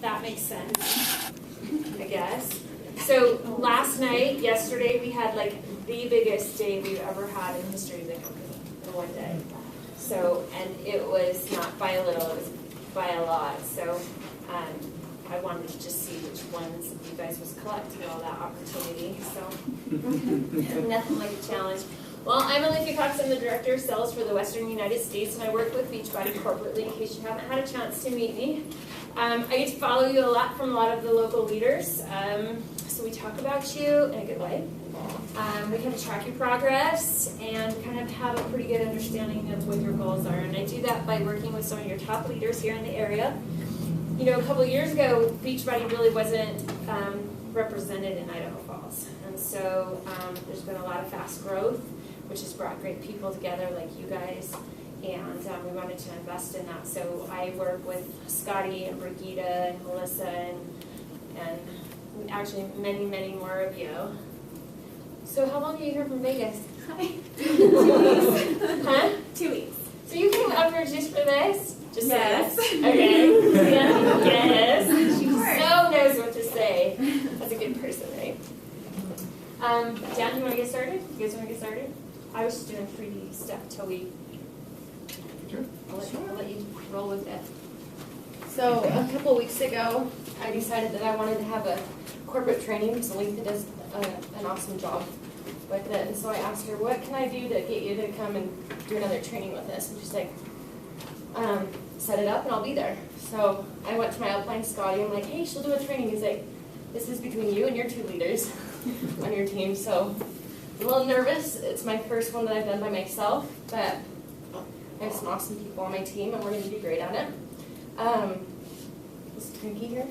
that makes sense, I guess. So yesterday, we had like the biggest day we've ever had in history of the company in one day. So, and it was not by a little, it was by a lot. So I wanted to just see which ones you guys was collecting all that opportunity. So nothing like a challenge. Well, I'm Olivia Cox. I'm the Director of Sales for the Western United States, and I work with Beachbody corporately in case you haven't had a chance to meet me. I get to follow you a lot from a lot of the local leaders. So we talk about you in a good way. We kind of track your progress and kind of have a pretty good understanding of what your goals are. And I do that by working with some of your top leaders here in the area. You know, a couple of years ago, Beachbody really wasn't represented in Idaho Falls. And so there's been a lot of fast growth, which has brought great people together like you guys. And we wanted to invest in that. So I work with Scottie and Brigida and Melissa and actually many, many more of you. So how long are you here from Vegas? Hi. 2 weeks. Huh? 2 weeks. So you came up here just for this? Just yes. Okay. Yeah. Yes. She so knows what to say. That's a good person, right? Dan, you want to get started? You guys want to get started? I was just doing 3D stuff till we... Sure. I'll let you roll with it. So a couple weeks ago, I decided that I wanted to have a corporate training because Olivia does an awesome job with it. And so I asked her, what can I do to get you to come and do another training with us? And she's like, set it up and I'll be there. So I went to my upline, Scottie. I'm like, hey, she'll do a training. He's like, this is between you and your 2 leaders on your team. So I'm a little nervous. It's my first one that I've done by myself, but I have some awesome people on my team and we're going to do great at it. Is Twinkie here?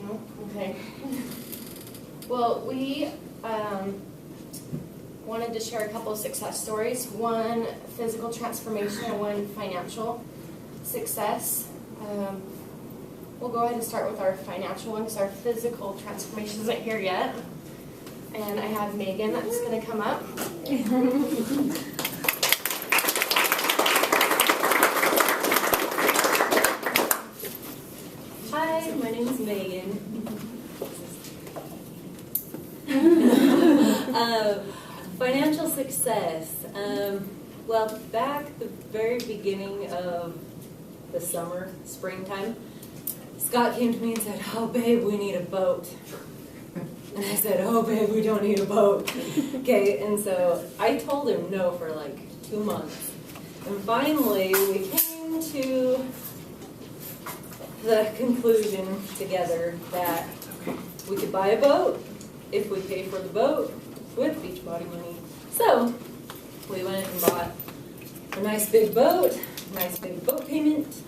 No? Okay. Well, we wanted to share a couple of success stories. One physical transformation and one financial success. We'll go ahead and start with our financial one because our physical transformation isn't here yet. And I have Megan that's going to come up. Hi, my name is Megan. Financial success. Well, back the very beginning of the summer, springtime, Scott came to me and said, oh, babe, we need a boat. And I said, oh, babe, we don't need a boat. Okay, and so I told him no for like 2 months. And finally, we came to the conclusion together that we could buy a boat if we paid for the boat with Beachbody money. So we went and bought a nice big boat, nice big boat payment,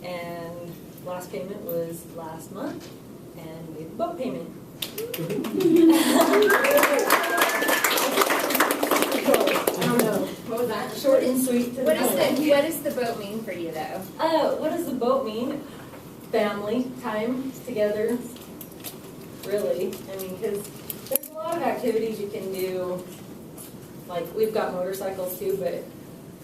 and last payment was last month, and we made the boat payment. I don't know. What was that? Short and sweet. What does the boat mean for you, though? What does the boat mean? Family time together, really. I mean, because there's a lot of activities you can do. Like, we've got motorcycles too, but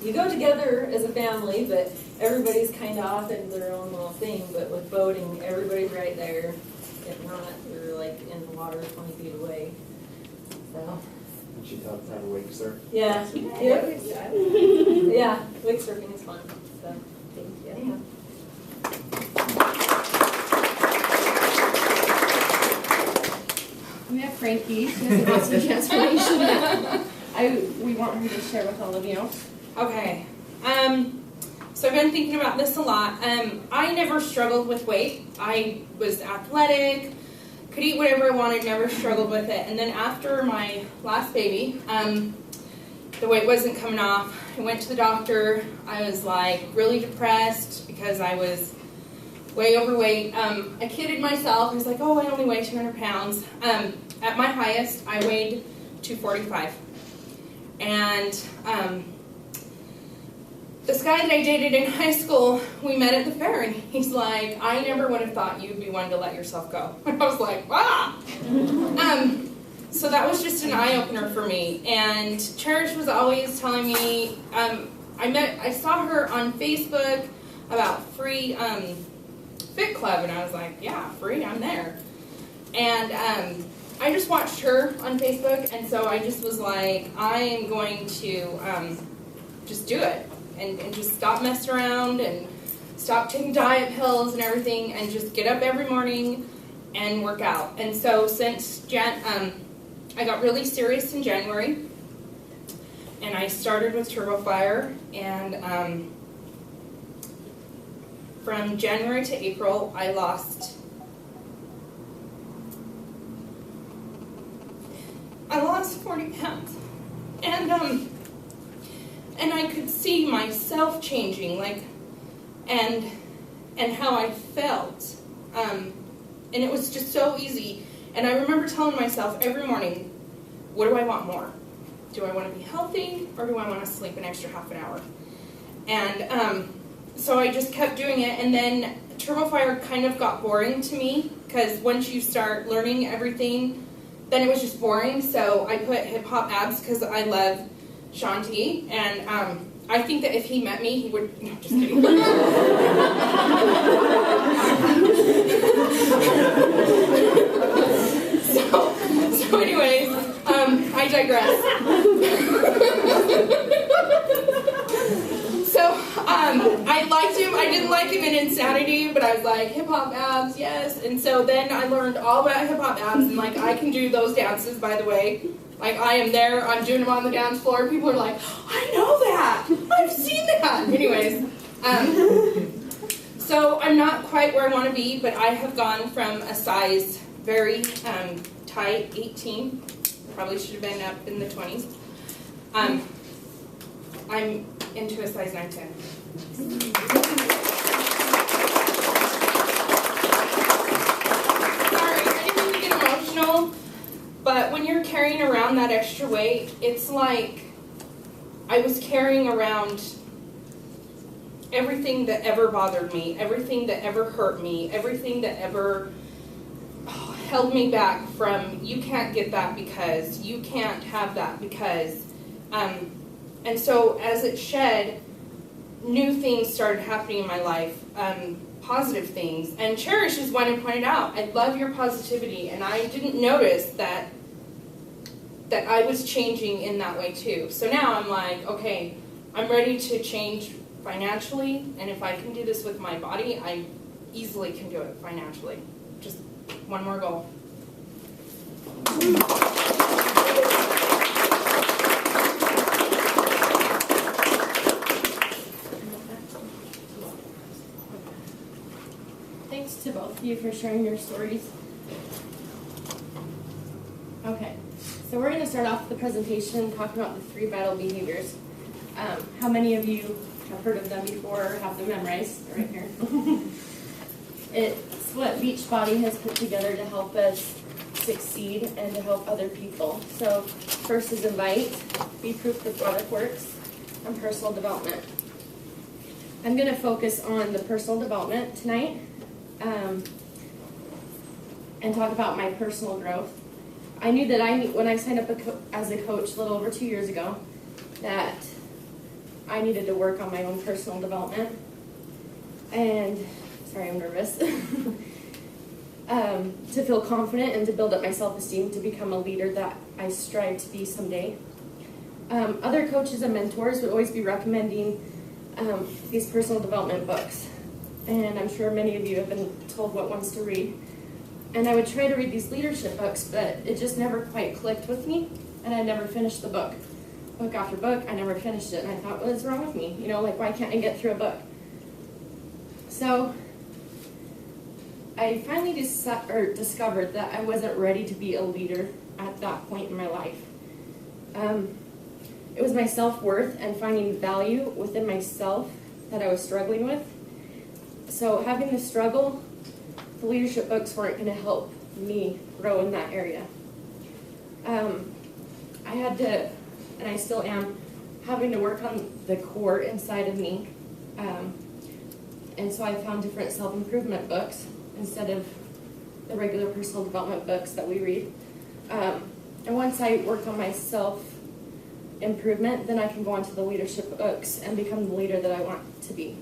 you go together as a family, but everybody's kind of off into their own little thing. But with boating, everybody's right there. If not, you're like in the water 20 feet away. So. And she taught us how to wake surf. Yeah. Yep. Yeah, wake surfing is fun. So, thank you. Yeah. We have Frankie. She has an awesome transformation that we want her to share with all of you. Okay. So I've been thinking about this a lot. I never struggled with weight. I was athletic, could eat whatever I wanted, never struggled with it. And then after my last baby, the weight wasn't coming off. I went to the doctor. I was like really depressed because I was way overweight. I kidded myself. I was like, oh, I only weigh 200 pounds. At my highest, I weighed 245. And this guy that I dated in high school, we met at the fair, and he's like, I never would have thought you'd be one to let yourself go. And I was like, ah! So that was just an eye-opener for me. And Cherish was always telling me, I saw her on Facebook about free fit club, and I was like, yeah, free, I'm there. And I just watched her on Facebook, and so I just was like, I am going to just do it, and just stop messing around, and stop taking diet pills and everything, and just get up every morning and work out. And so since I got really serious in January, and I started with TurboFire, and from January to April, I lost 40 pounds, and I could see myself changing, like, and how I felt, and it was just so easy. And I remember telling myself every morning, what do I want more? Do I want to be healthy, or do I want to sleep an extra half an hour? And so I just kept doing it, and then TurboFire kind of got boring to me, because once you start learning everything, then it was just boring. So I put hip hop abs because I love Sean T, and I think that if he met me, he would. No, just kidding. So anyways, I digress. So I liked him. I didn't like him in Insanity, but I was like, hip hop abs, yes. And so then I learned all about hip hop abs, and like I can do those dances, by the way. Like, I am there, I'm doing them on the dance floor. People are like, I know that, I've seen that. Anyways, so I'm not quite where I want to be, but I have gone from a size very tight, 18, probably should have been up in the 20s. I'm into a size 9, 10. Sorry, I didn't mean to get emotional. But when you're carrying around that extra weight, it's like I was carrying around everything that ever bothered me, everything that ever hurt me, everything that ever held me back from, you can't get that because, you can't have that because. And so as it shed, new things started happening in my life, positive things. And Cherish is one who pointed out, I love your positivity, and I didn't notice that I was changing in that way too. So now I'm like, okay, I'm ready to change financially, and if I can do this with my body, I easily can do it financially. Just one more goal. Thanks to both of you for sharing your stories. Okay, so we're going to start off the presentation talking about the 3 vital behaviors. How many of you have heard of them before or have them memorized? They're right here. It's what Beachbody has put together to help us succeed and to help other people. So first is invite, be proof the product works, and personal development. I'm going to focus on the personal development tonight. And talk about my personal growth. I knew that when I signed up as a coach a little over 2 years ago, that I needed to work on my own personal development. And, sorry, I'm nervous. To feel confident and to build up my self-esteem to become a leader that I strive to be someday. Other coaches and mentors would always be recommending these personal development books. And I'm sure many of you have been told what ones to read. And I would try to read these leadership books, but it just never quite clicked with me, and I never finished the book. Book after book, I never finished it, and I thought, what is wrong with me? You know, like, why can't I get through a book? So I finally discovered that I wasn't ready to be a leader at that point in my life. It was my self-worth and finding value within myself that I was struggling with. So having the struggle, the leadership books weren't going to help me grow in that area. I had to, and I still am, having to work on the core inside of me. And so I found different self-improvement books instead of the regular personal development books that we read. And once I work on my self-improvement, then I can go on to the leadership books and become the leader that I want to be.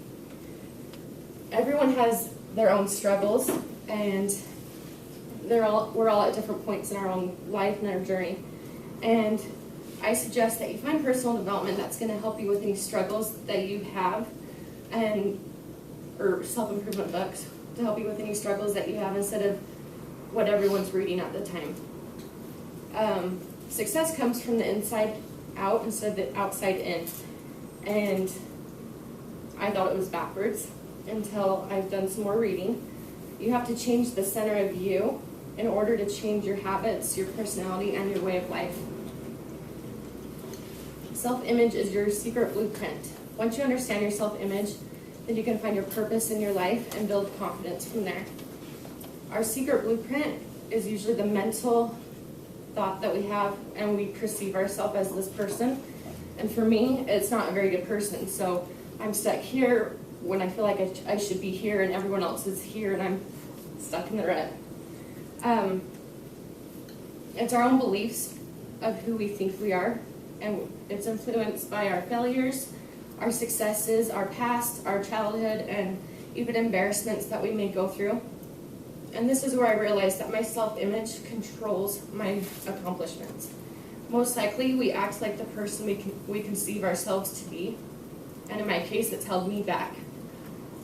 Everyone has their own struggles, and we're all at different points in our own life and our journey. And I suggest that you find personal development that's going to help you with any struggles that you have, or self-improvement books to help you with any struggles that you have instead of what everyone's reading at the time. Success comes from the inside out instead of the outside in. And I thought it was backwards until I've done some more reading. You have to change the center of you in order to change your habits, your personality, and your way of life. Self-image is your secret blueprint. Once you understand your self-image, then you can find your purpose in your life and build confidence from there. Our secret blueprint is usually the mental thought that we have, and we perceive ourselves as this person. And for me, it's not a very good person. So I'm stuck here when I feel like I should be here, and everyone else is here, and I'm stuck in the rut. It's our own beliefs of who we think we are, and it's influenced by our failures, our successes, our past, our childhood, and even embarrassments that we may go through. And this is where I realized that my self-image controls my accomplishments. Most likely, we act like the person we conceive ourselves to be, and in my case, it's held me back.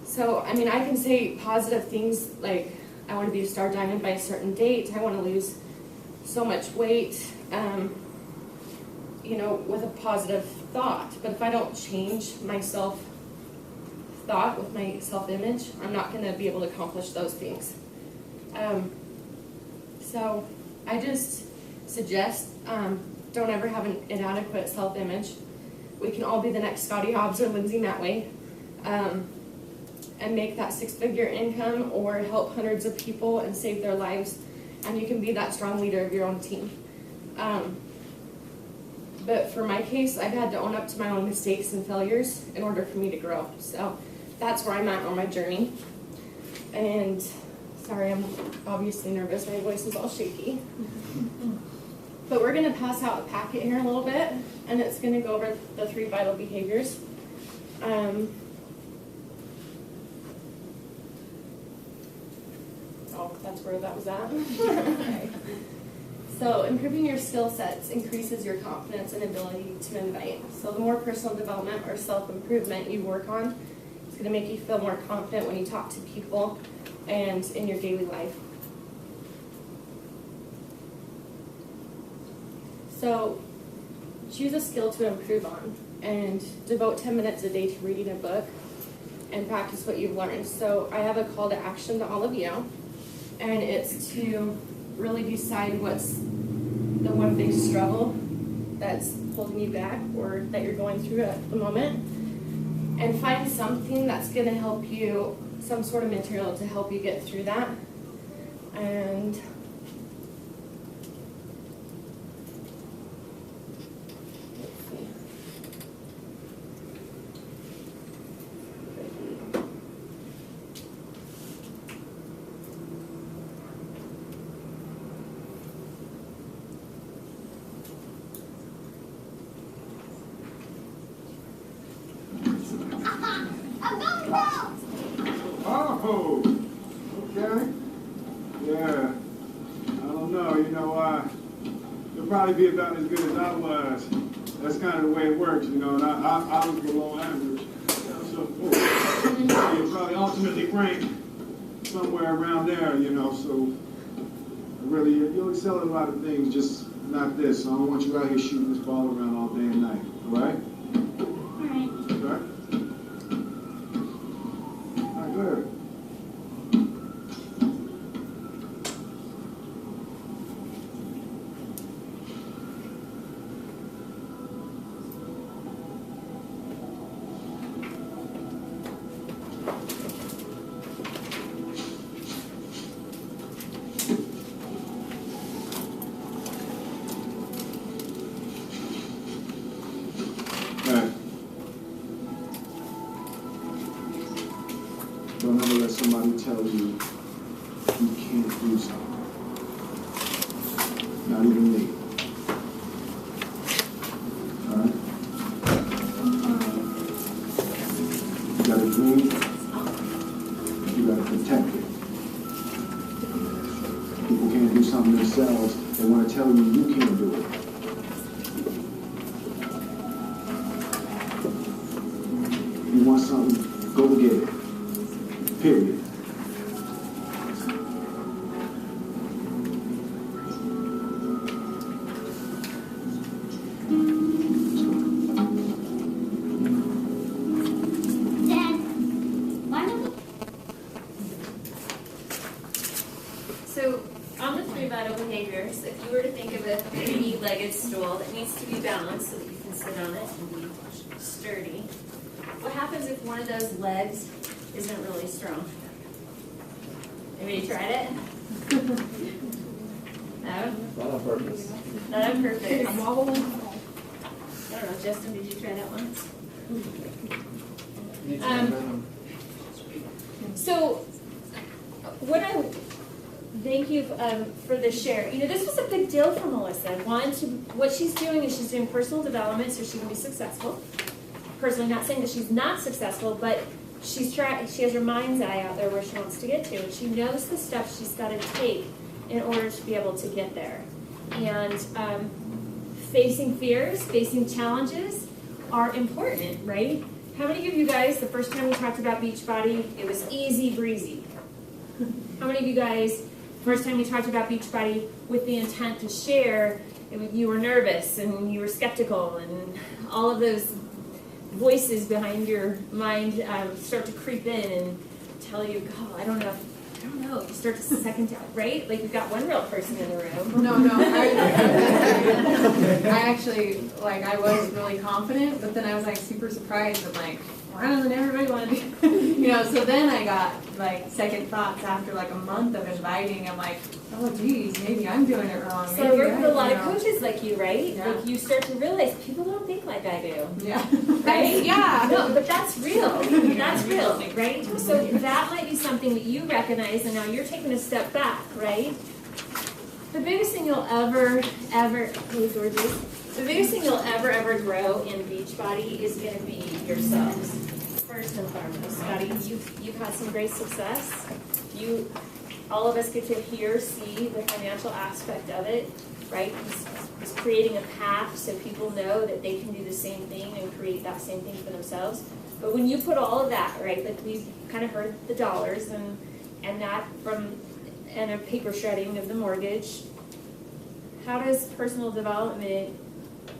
So, I mean, I can say positive things like, I want to be a star diamond by a certain date, I want to lose so much weight, with a positive thought. But if I don't change my self-thought with my self-image, I'm not going to be able to accomplish those things. So I just suggest don't ever have an inadequate self-image. We can all be the next Scottie, Hobbs, or Lindsay Matway, and make that six-figure income or help hundreds of people and save their lives, and you can be that strong leader of your own team. But for my case, I've had to own up to my own mistakes and failures in order for me to grow. So that's where I'm at on my journey. And sorry, I'm obviously nervous. My voice is all shaky. But we're going to pass out a packet here in a little bit, and it's going to go over the 3 vital behaviors. Oh, that's where that was at. Okay. So improving your skill sets increases your confidence and ability to invite. So the more personal development or self-improvement you work on, it's going to make you feel more confident when you talk to people and in your daily life. So choose a skill to improve on and devote 10 minutes a day to reading a book and practice what you've learned. So I have a call to action to all of you, and it's to really decide what's the one big struggle that's holding you back or that you're going through at the moment, and find something that's going to help you, some sort of material to help you get through that. And Oh, okay. Yeah. I don't know, you'll probably be about as good as I was. That's kind of the way it works, and I was below average. So, you'll probably ultimately rank somewhere around there, so really, you'll excel at a lot of things, just not this. So I don't want you out here shooting this ball around all day and night, all right? All right. Okay? All right, good. Don't ever let somebody tell you you can't do something. Not even me. All right? You gotta dream. You gotta protect. something themselves, they want to tell you you can't do it. If you want something, go get it. Period. So on the 3 vital behaviors, if you were to think of a 3-legged stool that needs to be balanced so that you can sit on it and be sturdy, what happens if one of those legs isn't really strong? Anybody tried it? No? Not on purpose. Not on purpose. I'm wobbling. I don't know, Justin, did you try that once? So, what I thank you for the share. You know, this was a big deal for Melissa. What she's doing is she's doing personal development so she can be successful. Personally, not saying that she's not successful, but she has her mind's eye out there where she wants to get to, and she knows the steps she's got to take in order to be able to get there. And facing fears, facing challenges are important, right? How many of you guys, the first time we talked about Beachbody, it was easy breezy? How many of you guys, first time we talked about Beachbody with the intent to share, you were nervous and you were skeptical and all of those voices behind your mind start to creep in and tell you, oh, I don't know. You start to second doubt, right? Like you've got one real person in the room. No. I actually, like, I was really confident, but then I was like super surprised and like, why doesn't everybody want to do you know, so then I got like second thoughts after like a month of inviting. I'm like, oh geez, maybe I'm doing it wrong. So I work with a lot of coaches like you, right? Yeah. Like you start to realize people don't think like I do. Yeah. Right? Yeah. No, but that's real. That's real, right? So that might be something that you recognize and now you're taking a step back, right? The biggest thing you'll ever, hey Georgie, the biggest thing you'll ever grow in Beachbody is going to be yourselves. First and foremost, Scottie, you've had some great success. All of us get to see the financial aspect of it, right? He's creating a path so people know that they can do the same thing and create that same thing for themselves. But when you put all of that, right, like we've kind of heard the dollars and that and a paper shredding of the mortgage, how does personal development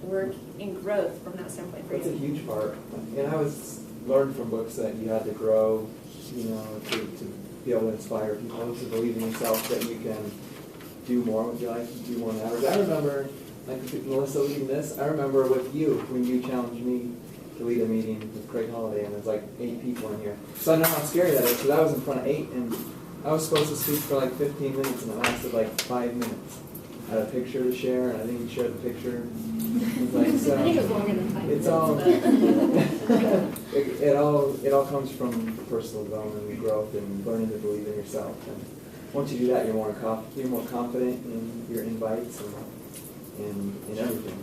work in growth from that standpoint for you? That's a huge part. And I learned from books that you had to grow, you know, to be able to inspire people to believe in yourself that you can do more with your life, do more than average. I remember, like Melissa leading this, I remember with you when you challenged me to lead a meeting with Craig Holiday, and there's like 8 people in here. So I know how scary that is, because I was in front of 8, and I was supposed to speak for like 15 minutes, and it lasted like 5 minutes. I had a picture to share, and I didn't share the picture. Like, so I think it was longer than 5 it's all it all comes from personal development and growth and learning to believe in yourself. And once you do that, you're more confident in your invites and in everything.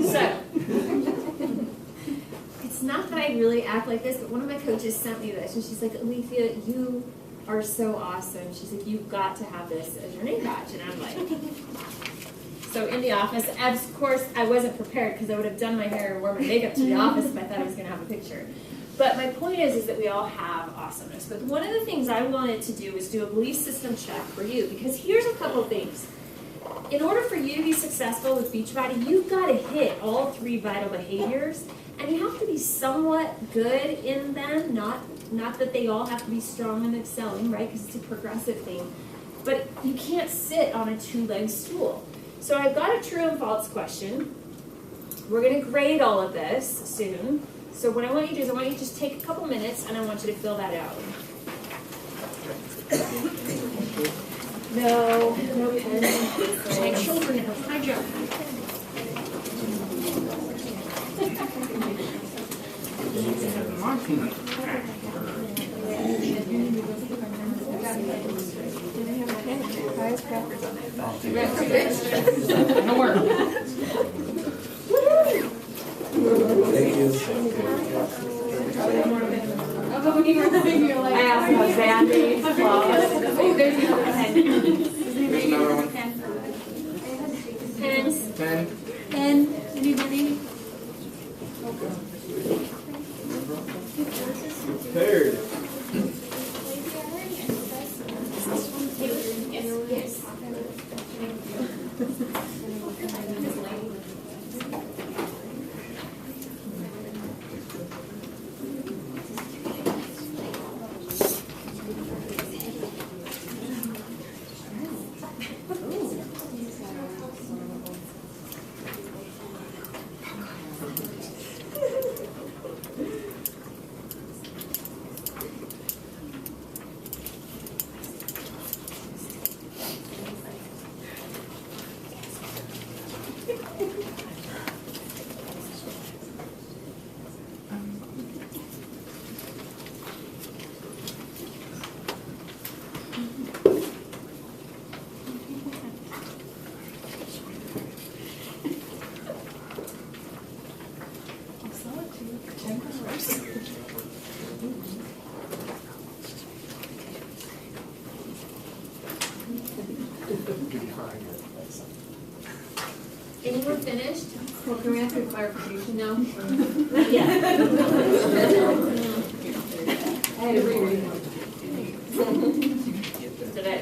So, it's not that I really act like this, but one of my coaches sent me this, and she's like, Alethea, you are so awesome. She's like, you've got to have this as your name badge. And I'm like, so in the office, of course, I wasn't prepared because I would have done my hair and worn my makeup to the office if I thought I was going to have a picture. But my point is that we all have awesomeness. But one of the things I wanted to do was do a belief system check for you, because here's a couple things. In order for you to be successful with Beachbody, you've got to hit all 3 vital behaviors, and you have to be somewhat good in them, not that they all have to be strong and excelling, right, because it's a progressive thing. But you can't sit on a 2-legged stool. So I've got a true and false question. We're going to grade all of this soon. So what I want you to do is I want you to just take a couple minutes and I want you to fill that out. No pen. My children have hijacked. Don't worry. Thank you. Oh, when you were thinking, you're like, I also have Band-Aids, oh, there's Anyone finished? Well, can we ask a clarification now? Yeah. I had to reread them.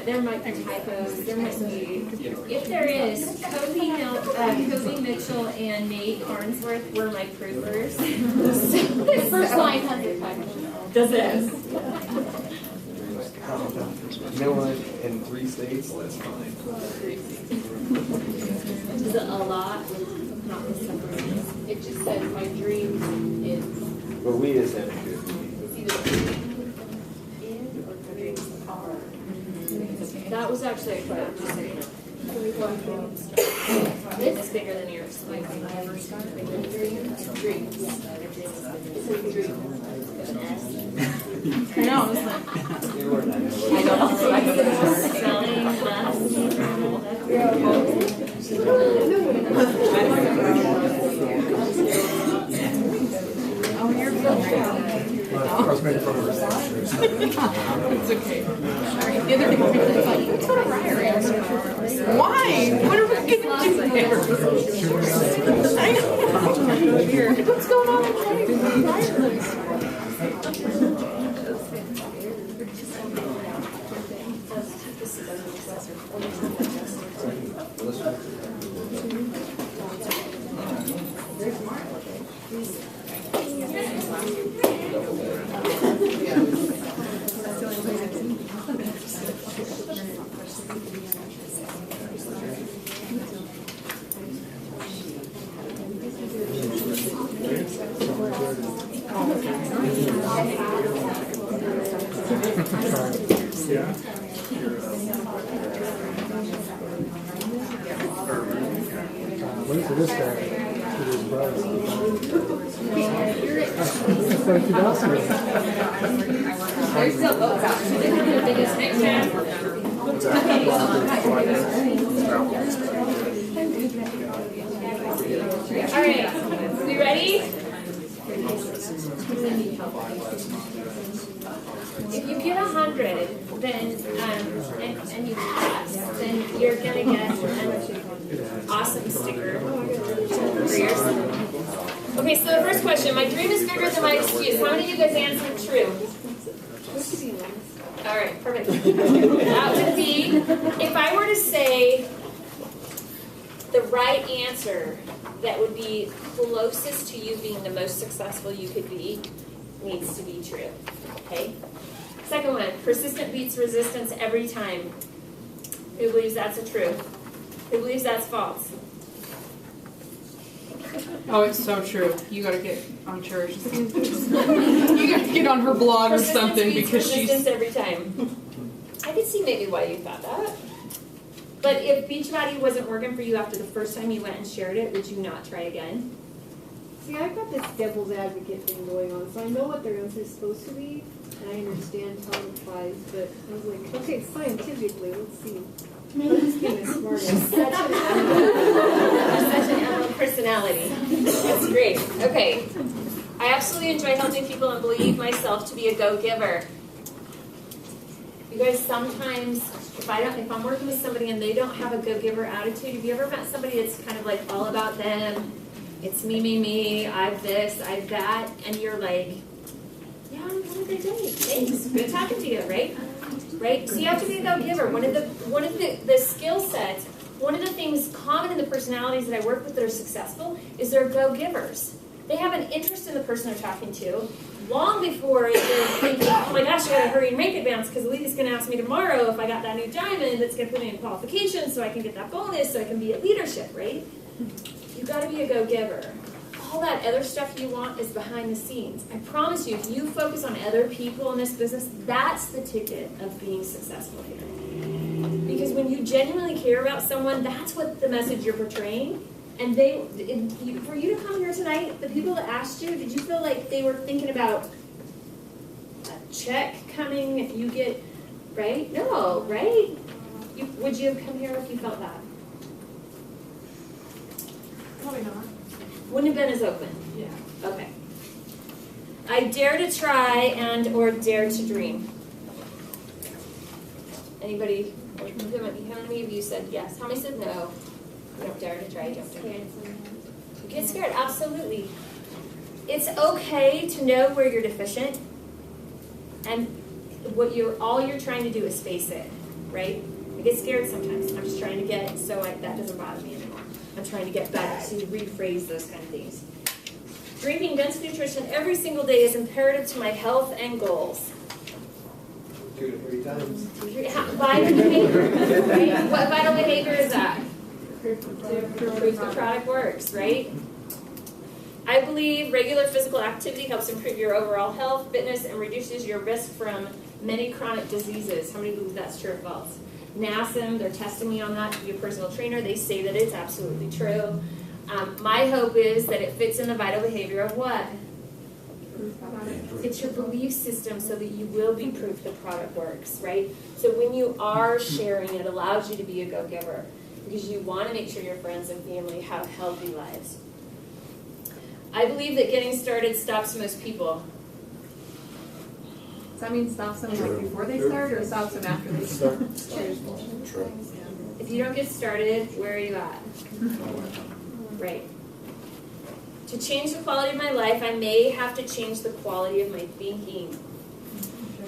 There might be typos, there might be, if there is, Kobe Mitchell and Nate Farnsworth were my proofers. The first line has a typo. Does it? No one in 3 states, that's fine. Is it a lot? Not the separate. It just says my dream is. But we is in it. It's either in or dreams are. That was actually a quote, just saying. This is bigger than yours. Dreams. I know, it's like, Spelling, oh, you're good. It's okay. Sorry. The other thing was like, let's go to Ryder answer. Why? What are we going to do there? I know. What's going on in Ryder? Wait for this guy to his brother. That's what he does here. There's still boats out. They're the biggest next time. All right, we ready? If you get 100, then and you pass, then you're gonna get an awesome sticker for yourself. Okay, so the first question: my dream is bigger than my excuse. How many of you guys answered true? All right, perfect. That would be if I were to say the right answer that would be closest to you being the most successful you could be needs to be true. Okay? Second one, persistent beats resistance every time. Who believes that's a true? Who believes that's false? Oh, it's so true. You gotta get on church. You gotta get on her blog or something because Persistence she's. every time. I could see maybe why you thought that. But if Beachbody wasn't working for you after the first time you went and shared it, would you not try again? See, I've got this devil's advocate thing going on, so I know what their answer is supposed to be, and I understand how it applies, but I was like, okay, scientifically, let's see. I'm just being a smart ass. You're such an animal personality. That's great. Okay. I absolutely enjoy helping people and believe myself to be a go-giver. You guys, sometimes if I'm working with somebody and they don't have a go-giver attitude, have you ever met somebody that's kind of like all about them? It's me, I've this, I've that, and you're like, yeah, I'm having a great day. Thanks. Good talking to you, right? Right? So you have to be a go-giver. One of the skill sets, one of the things common in the personalities that I work with that are successful is they're go-givers. They have an interest in the person they're talking to long before they're thinking, oh my gosh, I gotta hurry and make advance because Alita's gonna ask me tomorrow if I got that new diamond that's gonna put me in qualifications so I can get that bonus so I can be at leadership, right? You gotta be a go-giver. All that other stuff you want is behind the scenes. I promise you, if you focus on other people in this business, that's the ticket of being successful here. Because when you genuinely care about someone, that's what the message you're portraying. And for you to come here tonight, the people that asked you, did you feel like they were thinking about a check coming if you get, right? No, right? Would you have come here if you felt that? Probably not. Wouldn't have been as open. Yeah. Okay. I dare to try and or dare to dream. Anybody, how many of you said yes? How many said no? You don't dare to try jumping. Get scared, absolutely. It's okay to know where you're deficient, and all you're trying to do is face it, right? I get scared sometimes. I'm just trying to get that doesn't bother me anymore. I'm trying to get better, to rephrase those kind of things. Drinking dense nutrition every single day is imperative to my health and goals. 2 to 3 times. Vital behavior, right? What vital behavior is that? Proof the product works, right? I believe regular physical activity helps improve your overall health, fitness, and reduces your risk from many chronic diseases. How many believe that's true or false? NASM, they're testing me on that to be a personal trainer. They say that it's absolutely true. My hope is that it fits in the vital behavior of what? It's your belief system so that you will be proof the product works, right? So when you are sharing, it allows you to be a go-giver because you want to make sure your friends and family have healthy lives. I believe that getting started stops most people. Does that mean stops them like before they start or stops them after they start? True. If you don't get started, where are you at? Right. To change the quality of my life, I may have to change the quality of my thinking.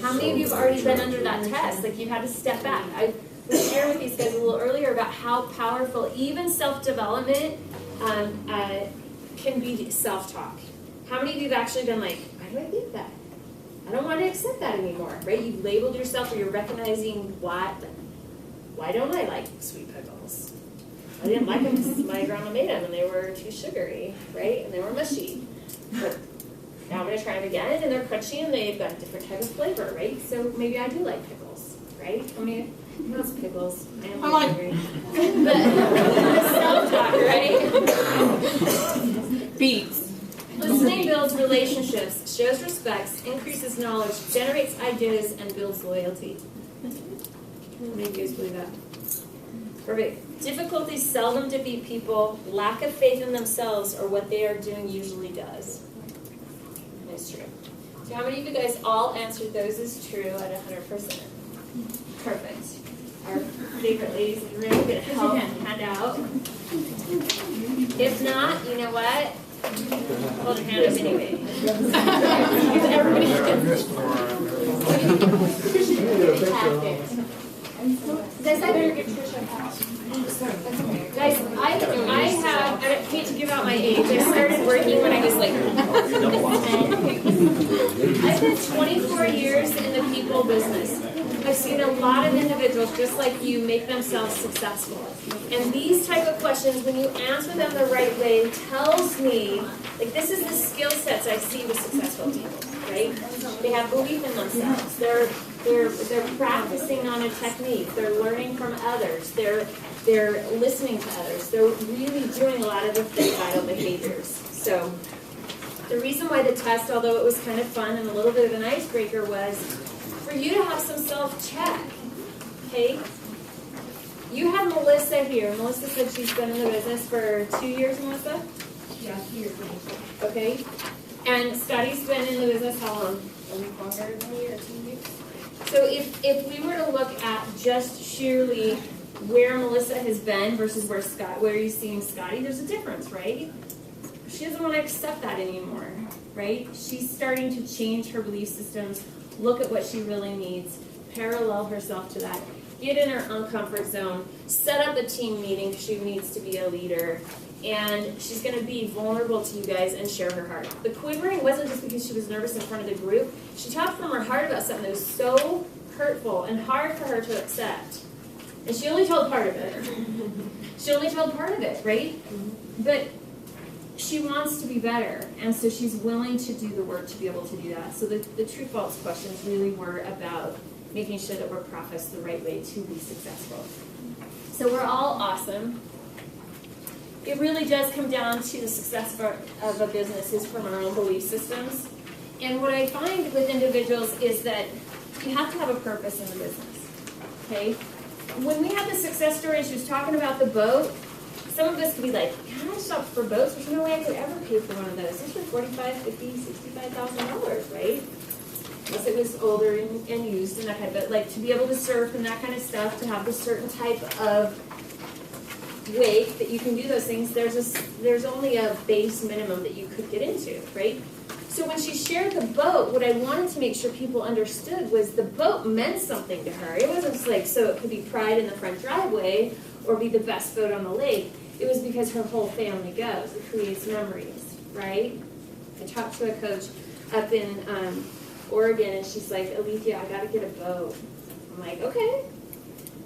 How many of you have already been under that test? Like you had to step back. I was sharing with these guys a little earlier about how powerful even self-development can be self-talk. How many of you have actually been like, why do I think that? I don't want to accept that anymore, right? You've labeled yourself or you're recognizing why don't I like sweet pickles? I didn't like them because my grandma made them and they were too sugary, right? And they were mushy. But now I'm going to try them again and they're crunchy and they've got a different type of flavor, right? So maybe I do like pickles, right? I mean, not pickles. I like hungry. But self-talk, right? Beets. Listening builds relationships, shows respect, increases knowledge, generates ideas, and builds loyalty. How many of you guys believe that? Perfect. Difficulties seldom defeat people. Lack of faith in themselves or what they are doing usually does. That's true. So how many of you guys all answered those as true at 100%? Perfect. Our favorite ladies in the room get a help hand out. If not, you know what? Hold your hand up anyway. Everybody Guys, I better get Trisha out. Guys, I hate to give out my age. I started working when I was like 10. I've been 24 years in the people business. I've seen a lot of individuals just like you make themselves successful. And these type of questions, when you answer them the right way, tells me, like this is the skill sets I see with successful people, right? They have belief in themselves. They're practicing on a technique. They're learning from others. They're listening to others. They're really doing a lot of the vital behaviors. So the reason why the test, although it was kind of fun and a little bit of an icebreaker, was for you to have some self-check, okay? You have Melissa here. Melissa said she's been in the business for 2 years, Melissa? Yeah, 2 years. Okay. And Scottie's been in the business how long? A week longer than me, or 2 weeks? So if we were to look at just sheerly where Melissa has been versus where you're seeing Scottie, there's a difference, right? She doesn't want to accept that anymore, right? She's starting to change her belief systems, look at what she really needs, parallel herself to that, get in her uncomfort zone, set up a team meeting because she needs to be a leader, and she's going to be vulnerable to you guys and share her heart. The quivering wasn't just because she was nervous in front of the group. She talked from her heart about something that was so hurtful and hard for her to accept. And she only told part of it. She only told part of it, right? But she wants to be better, and so she's willing to do the work to be able to do that. So the true-false questions really were about making sure that we're processed the right way to be successful. So we're all awesome. It really does come down to the success of a business is from our own belief systems. And what I find with individuals is that you have to have a purpose in the business, okay? When we had the success story, she was talking about the boat. Some of us could be like, can I shop for boats? There's no way I could ever pay for one of those. Those are $45,000, $50,000, $65,000, right? unless it was older and used and that kind of, but like to be able to surf and that kind of stuff, to have a certain type of wake that you can do those things, there's only a base minimum that you could get into, right? So when she shared the boat, what I wanted to make sure people understood was the boat meant something to her. It wasn't just like so it could be pride in the front driveway or be the best boat on the lake. It was because her whole family goes. It creates memories, right? I talked to a coach up in Oregon, and she's like, Alethea, I got to get a boat. I'm like, okay.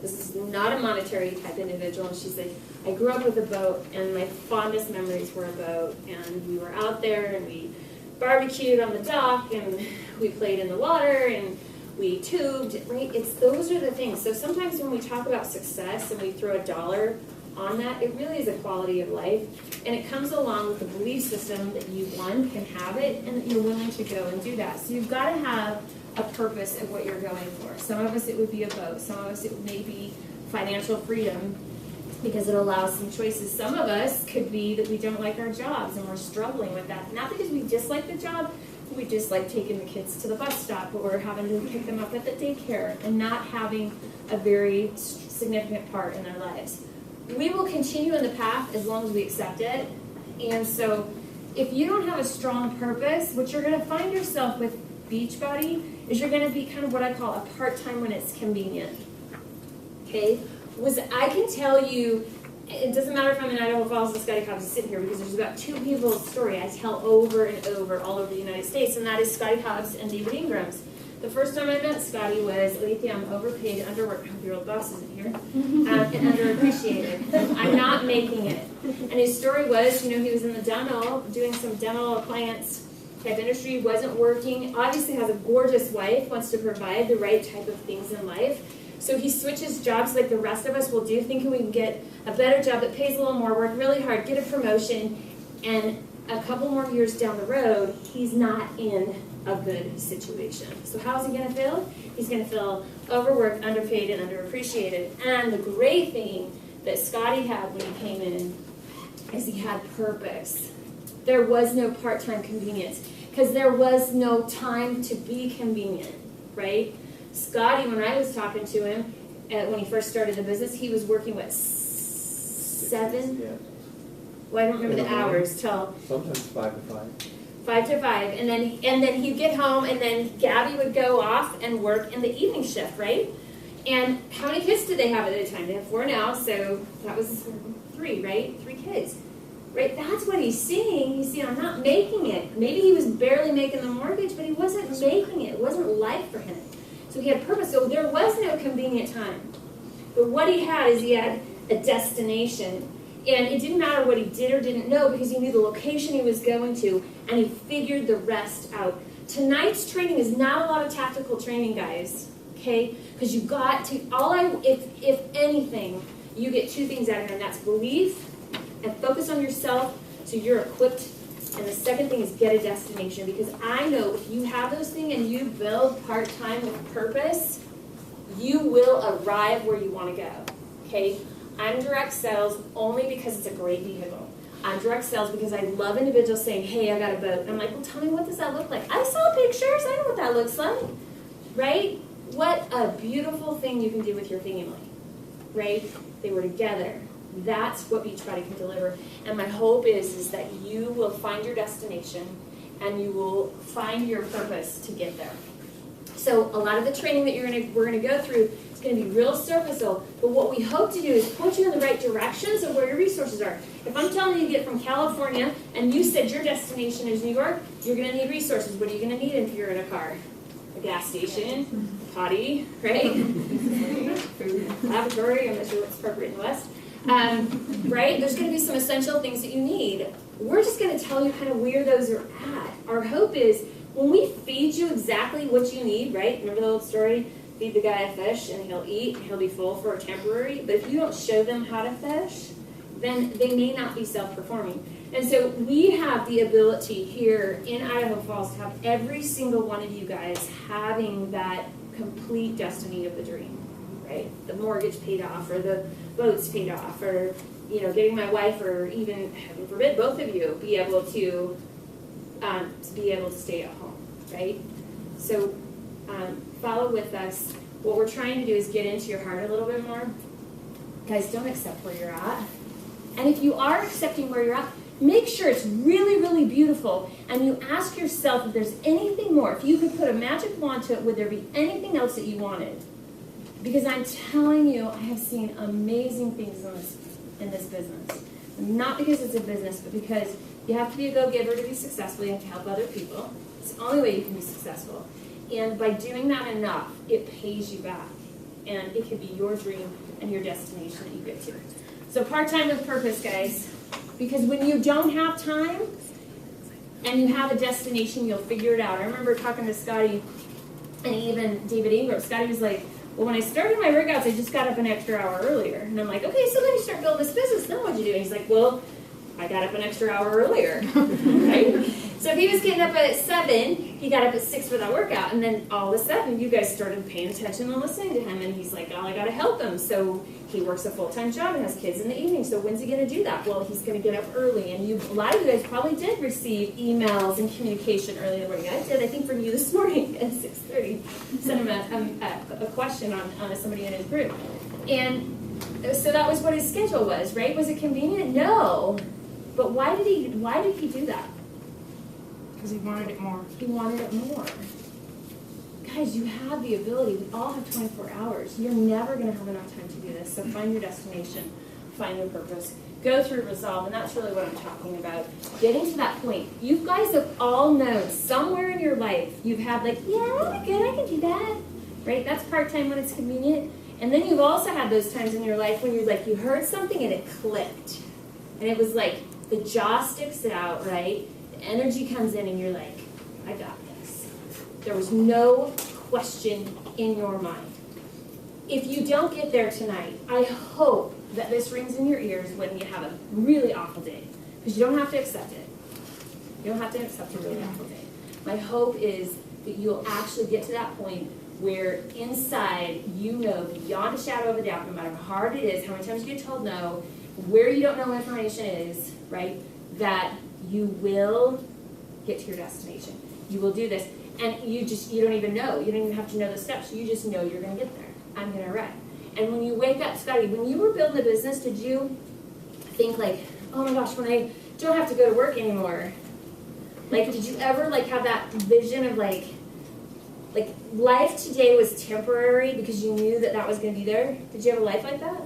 This is not a monetary type individual. And she's like, I grew up with a boat, and my fondest memories were a boat. And we were out there, and we barbecued on the dock, and we played in the water, and we tubed, right? Those are the things. So sometimes when we talk about success and we throw a dollar on that, it really is a quality of life. And it comes along with the belief system that you, one, can have it, and that you're willing to go and do that. So you've got to have a purpose of what you're going for. Some of us, it would be a boat. Some of us, it may be financial freedom, because it allows some choices. Some of us could be that we don't like our jobs and we're struggling with that. Not because we dislike the job, we just like taking the kids to the bus stop, but we're having to pick them up at the daycare and not having a very significant part in their lives. We will continue in the path as long as we accept it. And so if you don't have a strong purpose, what you're going to find yourself with Beachbody is you're going to be kind of what I call a part-time when it's convenient. Okay? I can tell you, it doesn't matter if I'm in Idaho Falls and Scottie Hobbs is sitting here, because there's about two people's story I tell over and over all over the United States, and that is Scottie Hobbs and David Ingram's. The first time I met Scottie was, Alethea, I'm overpaid, underworked. I hope your old boss isn't here. And underappreciated. I'm not making it. And his story was, he was in the dental, doing some dental appliance type industry, wasn't working, obviously has a gorgeous wife, wants to provide the right type of things in life. So he switches jobs like the rest of us will do, thinking we can get a better job that pays a little more, work really hard, get a promotion, and a couple more years down the road, he's not in a good situation. So how's he going to feel? He's going to feel overworked, underpaid, and underappreciated. And the great thing that Scottie had when he came in is he had purpose. There was no part-time convenience, because there was no time to be convenient, right? Scottie, when I was talking to him, when he first started the business, he was working, 7? Yeah. Well, I don't remember the hours till sometimes 5 to 5. 5 to 5, and then he'd get home, and then Gabby would go off and work in the evening shift, right? And how many kids did they have at the time? They have 4 now, so that was 3, right? 3 kids, right? That's what he's seeing. He's saying, I'm not making it. Maybe he was barely making the mortgage, but he wasn't making it. It wasn't life for him. So he had purpose. So there was no convenient time. But what he had is he had a destination. And it didn't matter what he did or didn't know, because he knew the location he was going to, and he figured the rest out. Tonight's training is not a lot of tactical training, guys, okay? Because you got to, if anything, you get 2 things out of here, and that's belief and focus on yourself so you're equipped. And the second thing is get a destination, because I know if you have those things and you build part-time with purpose, you will arrive where you want to go, okay? I'm direct sales only because it's a great vehicle. I'm direct sales because I love individuals saying, hey, I got a boat. And I'm like, well, tell me, what does that look like? I saw pictures. I know what that looks like, right? What a beautiful thing you can do with your family, right? They were together. That's what Beachbody can deliver. And my hope is that you will find your destination and you will find your purpose to get there. So a lot of the training that we're going to go through is going to be real surface level, but what we hope to do is point you in the right directions of where your resources are. If I'm telling you to get from California and you said your destination is New York, you're going to need resources. What are you going to need if you're in a car? A gas station, a potty, right? Lavatory, I'm not sure what's appropriate in the West. Right? There's going to be some essential things that you need. We're just going to tell you kind of where those are at. Our hope is when we feed you exactly what you need, right? Remember the old story? Feed the guy a fish and he'll eat and he'll be full for a temporary. But if you don't show them how to fish, then they may not be self-performing. And so we have the ability here in Idaho Falls to have every single one of you guys having that complete destiny of the dream, right? The mortgage paid off, or the boats paid off, or getting my wife, or even, heaven forbid, both of you be able to stay at home, right? So follow with us. What we're trying to do is get into your heart a little bit more. Guys, don't accept where you're at. And if you are accepting where you're at, make sure it's really, really beautiful. And you ask yourself if there's anything more. If you could put a magic wand to it, would there be anything else that you wanted? Because I'm telling you, I have seen amazing things in this business. Not because it's a business, but because you have to be a go-giver to be successful. You have to help other people. It's the only way you can be successful. And by doing that enough, it pays you back. And it could be your dream and your destination that you get to. So part-time with purpose, guys. Because when you don't have time and you have a destination, you'll figure it out. I remember talking to Scottie and even David Ingram. Scottie was like, well, when I started my workouts, I just got up an extra hour earlier. And I'm like, okay, so then you start building this business. Then what'd you do? And he's like, well, I got up an extra hour earlier. Right? So if he was getting up at 7, he got up at 6 for that workout. And then all of a sudden, you guys started paying attention and listening to him. And he's like, oh, I got to help him. So he works a full-time job and has kids in the evening. So when's he going to do that? Well, he's going to get up early. And a lot of you guys probably did receive emails and communication early in the morning. I did, I think, from you this morning at 6:30. Sent him a question on somebody in his group. And so that was what his schedule was, right? Was it convenient? No. But why did he do that? Because he wanted it more. He wanted it more. Guys, you have the ability. We all have 24 hours. You're never going to have enough time to do this. So find your destination. Find your purpose. Go through resolve. And that's really what I'm talking about. Getting to that point. You guys have all known somewhere in your life you've had like, yeah, I'm good. I can do that. Right? That's part-time when it's convenient. And then you've also had those times in your life when you're like, you heard something and it clicked. And it was like, the jaw sticks out, right? The energy comes in and you're like, I got this. There was no question in your mind. If you don't get there tonight, I hope that this rings in your ears when you have a really awful day. Because you don't have to accept it. You don't have to accept a really awful day. My hope is that you'll actually get to that point where inside you know beyond a shadow of a doubt, no matter how hard it is, how many times you get told no, where you don't know what information is, right, that you will get to your destination. You will do this. And you don't even know. You don't even have to know the steps. You just know you're going to get there. I'm going to run. And when you wake up, Scottie, when you were building the business, did you think like, oh my gosh, when I don't have to go to work anymore? Like, did you ever like have that vision of like life today was temporary because you knew that that was going to be there? Did you have a life like that?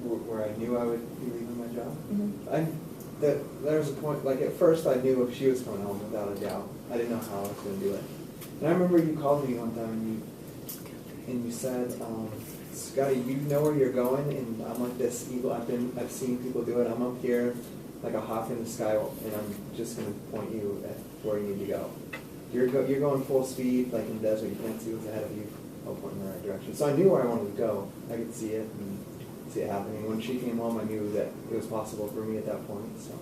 Where I knew I would be leaving my job. Mm-hmm. There was a point, like at first I knew if she was coming home without a doubt. I didn't know how I was going to do it. And I remember you called me one time and you said, Scottie, you know where you're going, and I'm like this eagle. I've seen people do it. I'm up here like a hawk in the sky, and I'm just going to point you at where you need to go. You're going full speed, like in the desert. You can't see what's ahead of you. I'll point in the right direction. So I knew where I wanted to go. I could see it and see it happening. When she came home, I knew that it was possible for me at that point. So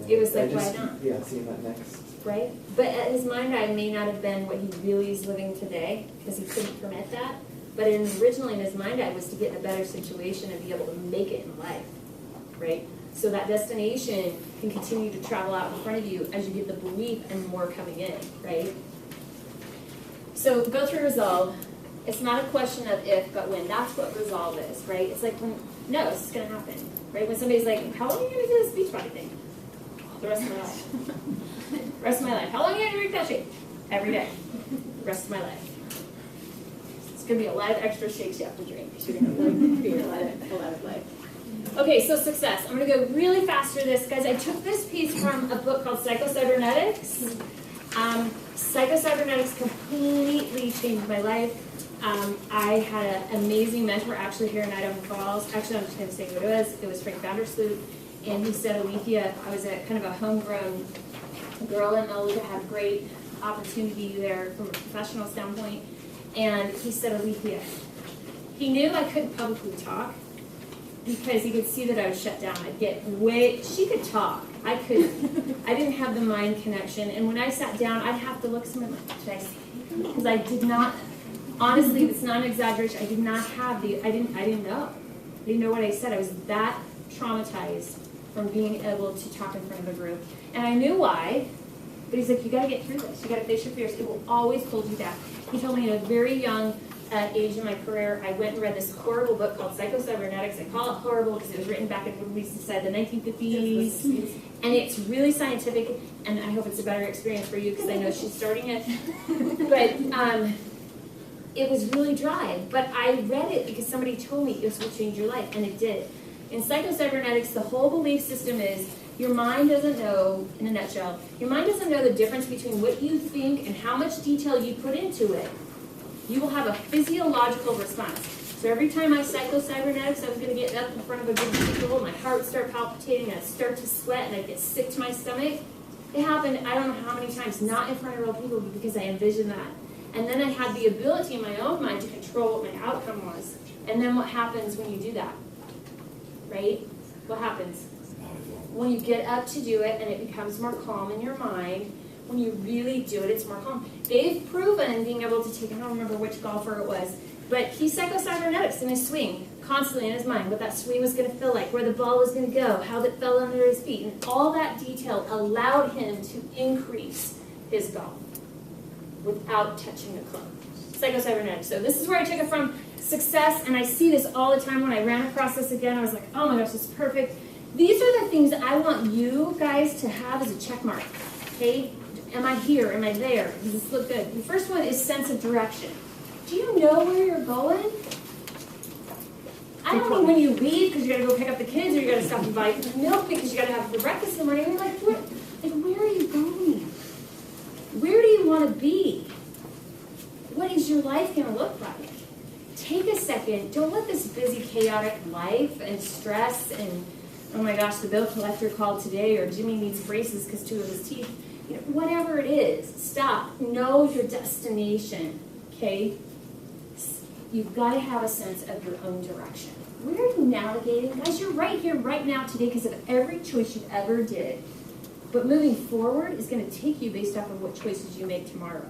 it was like, why not? Yeah, seeing that next. Right? But at his mind eye may not have been what he really is living today because he couldn't permit that. But originally in his mind eye was to get in a better situation and be able to make it in life. Right? So that destination can continue to travel out in front of you as you get the belief and more coming in. Right? So go through resolve. It's not a question of if, but when. That's what resolve is. Right? It's like, when, no, it's just going to happen. Right? When somebody's like, how long are you going to do this Beachbody thing? The rest of my life. The rest of my life. How long are you going to drink that shake? Every day. The rest of my life. It's going to be a lot of extra shakes you have to drink because you're going to really be a lot of life. Okay, so success. I'm going to go really fast through this. Guys, I took this piece from a book called Psycho-Cybernetics. Psycho-Cybernetics completely changed my life. I had an amazing mentor actually here in Idaho Falls. Actually, I'm just going to say who it was. It was Frank Vandersloot. And he said, Alethea, I was a kind of a homegrown girl, and Alethea had great opportunity there from a professional standpoint. And he said, Alethea, he knew I couldn't publicly talk because he could see that I would shut down. I'd get she could talk. I couldn't. I didn't have the mind connection. And when I sat down, I'd have to look someone like, should I say anything? Because I did not, honestly, it's not an exaggeration, I did not have I didn't know. I didn't know what I said. I was that traumatized from being able to talk in front of a group. And I knew why, But he's like, you got to get through this. You got to face your fears. It will always hold you back. He told me at a very young age in my career, I went and read this horrible book called Psycho-Cybernetics. I call it horrible because it was written back in, what we said, the 1950s. And it's really scientific, and I hope it's a better experience for you because I know she's starting it. But it was really dry. But I read it because somebody told me this will change your life, and it did. In Psycho-Cybernetics, the whole belief system is your mind doesn't know, in a nutshell, your mind doesn't know the difference between what you think and how much detail you put into it. You will have a physiological response. So every time I Psycho-Cybernetics, I was going to get up in front of a group of people, my heart would start palpitating, and I'd start to sweat, and I'd get sick to my stomach. It happened, I don't know how many times, not in front of real people, but because I envisioned that. And then I had the ability in my own mind to control what my outcome was. And then what happens when you do that? Right? What happens? When you get up to do it and it becomes more calm in your mind, when you really do it, it's more calm. They've proven being able to take, I don't remember which golfer it was, but he Psycho-Cybernetics in his swing, constantly in his mind, what that swing was going to feel like, where the ball was going to go, how it fell under his feet, and all that detail allowed him to increase his golf without touching the club. Psycho-Cybernetics. So this is where I took it from. Success, and I see this all the time. When I ran across this again, I was like, oh my gosh, this is perfect. These are the things that I want you guys to have as a check mark. Okay? Am I here? Am I there? Does this look good? The first one is sense of direction. Do you know where you're going? I don't mean when you leave because you got to go pick up the kids, or you got to stop and buy milk because you got to have the breakfast in the morning. You're like, where are you going? Where do you want to be? What is your life going to look like? Take a second. Don't let this busy, chaotic life and stress and, oh my gosh, the bill collector called today, or Jimmy needs braces because 2 of his teeth. You know, whatever it is, stop. Know your destination, okay? You've got to have a sense of your own direction. Where are you navigating? Guys, you're right here, right now, today, because of every choice you ever did. But moving forward is going to take you based off of what choices you make tomorrow.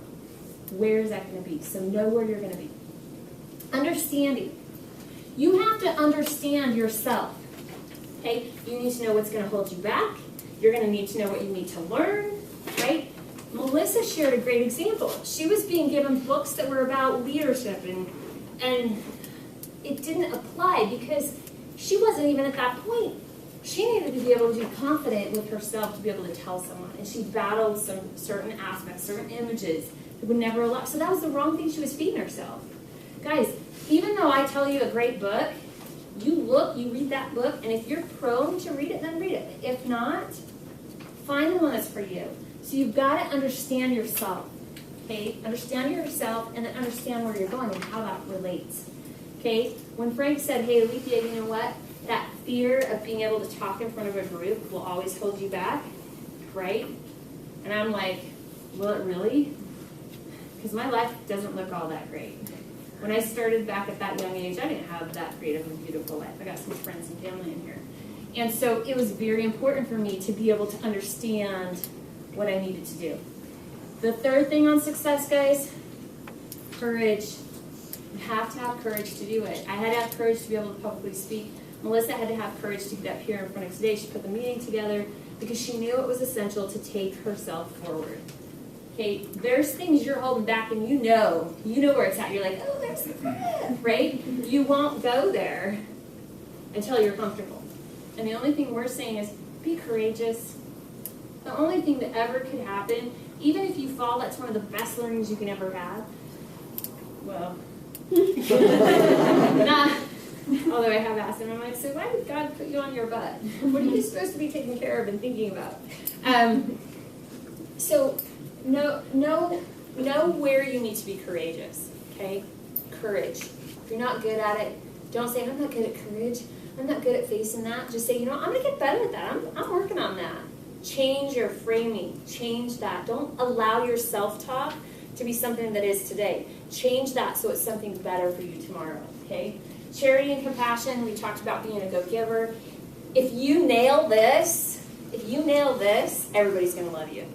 Where is that going to be? So know where you're going to be. Understanding. You have to understand yourself. Okay? You need to know what's going to hold you back. You're going to need to know what you need to learn, right? Melissa shared a great example. She was being given books that were about leadership, and it didn't apply because she wasn't even at that point. She needed to be able to be confident with herself to be able to tell someone, and she battled some certain aspects, certain images that would never allow. So that was the wrong thing she was feeding herself. Guys, even though I tell you a great book, you look, you read that book, and if you're prone to read it, then read it. If not, find the one that's for you. So you've got to understand yourself, okay? Understand yourself and then understand where you're going and how that relates, okay? When Frank said, hey, Alethea, you know what? That fear of being able to talk in front of a group will always hold you back, right? And I'm like, will it really? Because my life doesn't look all that great. When I started back at that young age, I didn't have that creative and beautiful life. I got some friends and family in here. And so it was very important for me to be able to understand what I needed to do. The third thing on success, guys, courage. You have to have courage to do it. I had to have courage to be able to publicly speak. Melissa had to have courage to get up here in front of today. She put the meeting together because she knew it was essential to take herself forward. Okay, there's things you're holding back and you know where it's at. You're like, oh, there's the cliff, right? You won't go there until you're comfortable. And the only thing we're saying is be courageous. The only thing that ever could happen, even if you fall, that's one of the best learnings you can ever have. Well, although I have asked him, I'm like, so why did God put you on your butt? What are you supposed to be taking care of and thinking about? So know where you need to be courageous, okay? Courage. If you're not good at it, don't say, I'm not good at courage. I'm not good at facing that. Just say, I'm going to get better at that. I'm working on that. Change your framing. Change that. Don't allow your self-talk to be something that is today. Change that so it's something better for you tomorrow, okay? Charity and compassion, we talked about being a go-giver. If you nail this, everybody's going to love you.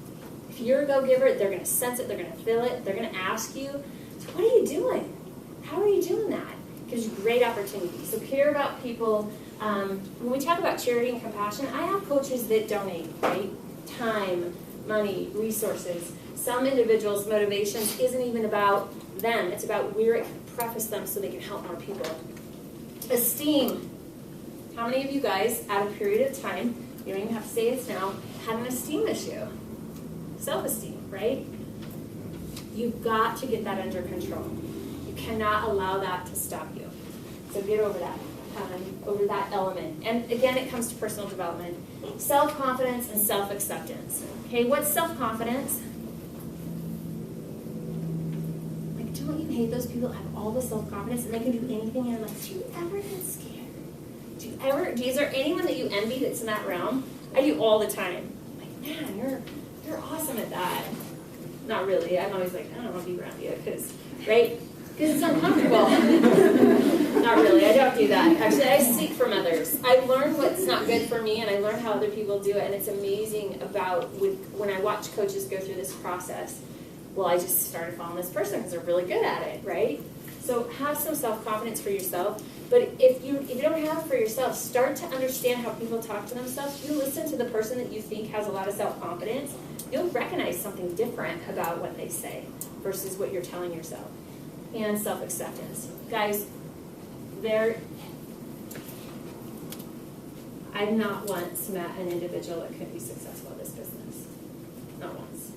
If you're a go-giver, they're going to sense it, they're going to feel it, they're going to ask you, so what are you doing? How are you doing that? It gives you great opportunities. So care about people. When we talk about charity and compassion, I have coaches that donate, right? Time, money, resources. Some individuals' motivations isn't even about them. It's about where it can preface them so they can help more people. Esteem. How many of you guys, at a period of time, you don't even have to say it's now, had an esteem issue? Self-esteem, right? You've got to get that under control. You cannot allow that to stop you. So get over that element. And again, it comes to personal development. Self-confidence and self-acceptance. Okay, what's self-confidence? Like, don't you hate those people that have all the self-confidence and they can do anything and like, do you ever get scared? Is there anyone that you envy that's in that realm? I do all the time. Like, man, you're awesome at that. Not really. I'm always like, I don't want to be around you because, right? Because it's uncomfortable. Not really. I don't do that. Actually, I seek from others. I learn what's not good for me, and I learn how other people do it. And it's amazing when I watch coaches go through this process. Well, I just started following this person because they're really good at it, right? So have some self-confidence for yourself. But if you don't have it for yourself, start to understand how people talk to themselves. You listen to the person that you think has a lot of self-confidence, you'll recognize something different about what they say versus what you're telling yourself. And self-acceptance. Guys, I've not once met an individual that could be successful in this business. Not once.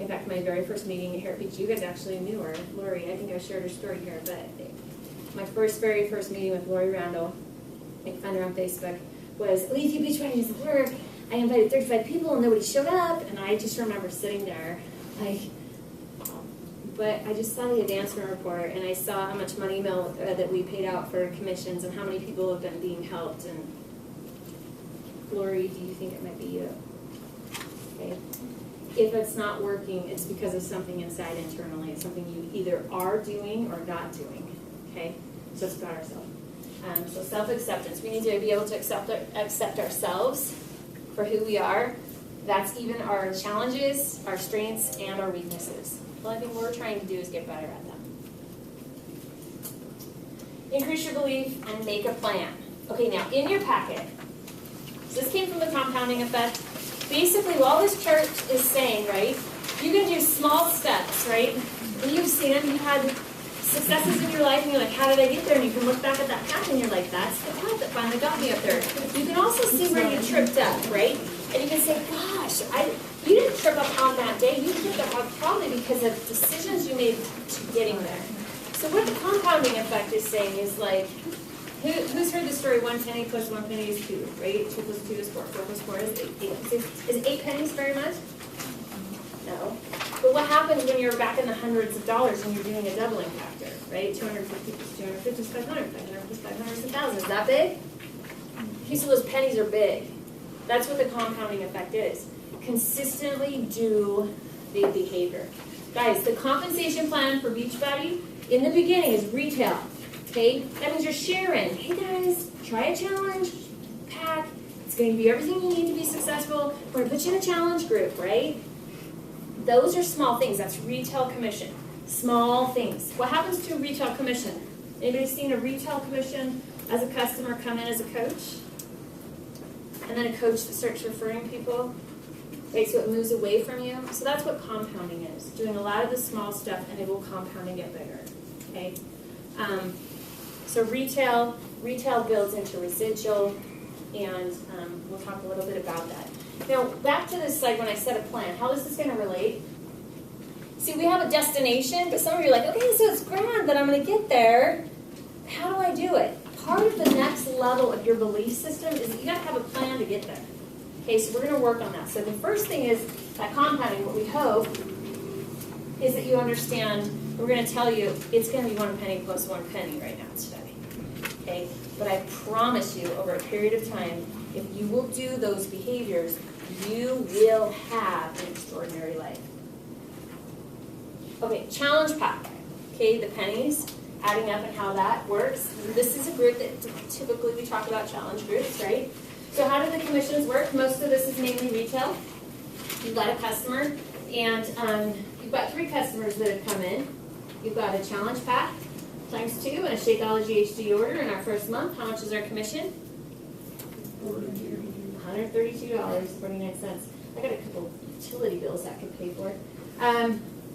In fact, my very first meeting here at Beach, you guys actually knew her. Lori, I think I shared her story here, but my very first meeting with Lori Randall, you can find her on Facebook, was, Leafy Beachbody doesn't work. I invited 35 people and nobody showed up, and I just remember sitting there, like, but I just saw the advancement report, and I saw how much money that we paid out for commissions and how many people have been being helped, and Lori, do you think it might be you? Okay. If it's not working, it's because of something inside internally. It's something you either are doing or not doing, okay? So it's about ourselves. So self-acceptance. We need to be able to accept ourselves for who we are. That's even our challenges, our strengths, and our weaknesses. The only thing we're trying to do is get better at them. Increase your belief and make a plan. Okay, now in your packet, so this came from the compounding effect. Basically, all this chart is saying, right, you can do small steps, right? And you've seen them, you've had successes in your life, and you're like, how did I get there? And you can look back at that path, and you're like, that's the path that finally got me up there. You can also see where you tripped up, right? And you can say, gosh, you didn't trip up on that day. You tripped up probably because of decisions you made to getting there. So what the compounding effect is saying is like, who's heard the story, 1 penny plus 1 penny is 2, right? 2 plus 2 is 4, 4 plus 4 is 8. Is 8 pennies very much? No. But what happens when you're back in the hundreds of dollars and you're doing a doubling factor, right? 250 plus 250 is 500, 500 plus 500 is 1,000. Is that big? Okay, so those pennies are big. That's what the compounding effect is. Consistently do the behavior. Guys, the compensation plan for Beachbody in the beginning is retail. Okay? That means you're sharing. Hey guys, try a challenge pack. It's going to be everything you need to be successful. We're going to put you in a challenge group, right? Those are small things. That's retail commission. Small things. What happens to a retail commission? Anybody seen a retail commission as a customer come in as a coach? And then a coach that starts referring people? Right, so it moves away from you. So that's what compounding is. Doing a lot of the small stuff and it will compound and get bigger. Okay? So retail builds into residual, and we'll talk a little bit about that. Now, back to this slide when I set a plan. How is this going to relate? See, we have a destination, but some of you are like, okay, so it's grand that I'm going to get there. How do I do it? Part of the next level of your belief system is that you got to have a plan to get there. Okay, so we're going to work on that. So the first thing is that compounding. What we hope is that you understand. We're going to tell you it's going to be 1 penny plus 1 penny right now today. Okay, but I promise you, over a period of time, if you will do those behaviors, you will have an extraordinary life. Okay, challenge pack. Okay, the pennies, adding up and how that works. This is a group that typically we talk about challenge groups, right? So how do the commissions work? Most of this is mainly retail. You've got a customer, and you've got 3 customers that have come in. You've got a challenge pack times 2 and a Shakeology HD order in our first month. How much is our commission? $132.49. I got a couple utility bills that could pay for it.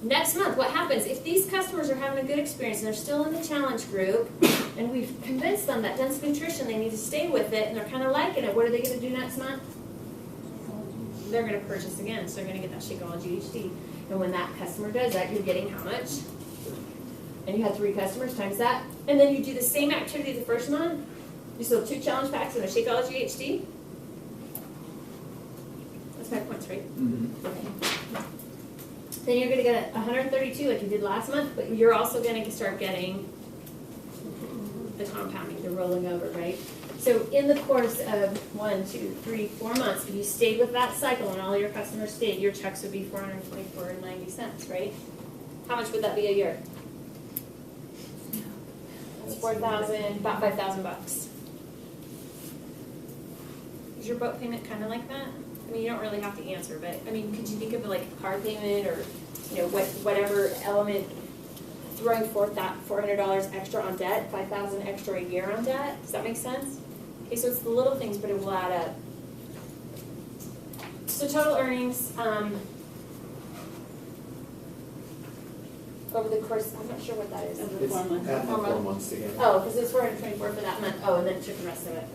Next month, what happens? If these customers are having a good experience and they're still in the challenge group, and we've convinced them that dense nutrition, they need to stay with it, and they're kind of liking it, what are they going to do next month? They're going to purchase again, so they're going to get that Shakeology HD. And when that customer does that, you're getting how much? And you had 3 customers times that. And then you do the same activity the first month. You sell 2 challenge packs and a Shakeology HD. That's 5 points, right? Mm-hmm. Okay. Then you're going to get 132 like you did last month, but you're also going to start getting the compounding, the rolling over, right? So in the course of 1, 2, 3, 4 months, if you stayed with that cycle and all your customers stayed, your checks would be $424.90, right? How much would that be a year? That's 4,000, about 5,000 bucks. Is your boat payment kind of like that? I mean, you don't really have to answer, but I mean, could you think of like a car payment or, you know, whatever element, throwing forth that $400 extra on debt, $5,000 extra a year on debt? Does that make sense? Okay, so it's the little things, but it will add up. So total earnings over the course, I'm not sure what that is. It's adding up 4 months together. Oh, because it's 424 for that month. Oh, and then took the rest of it.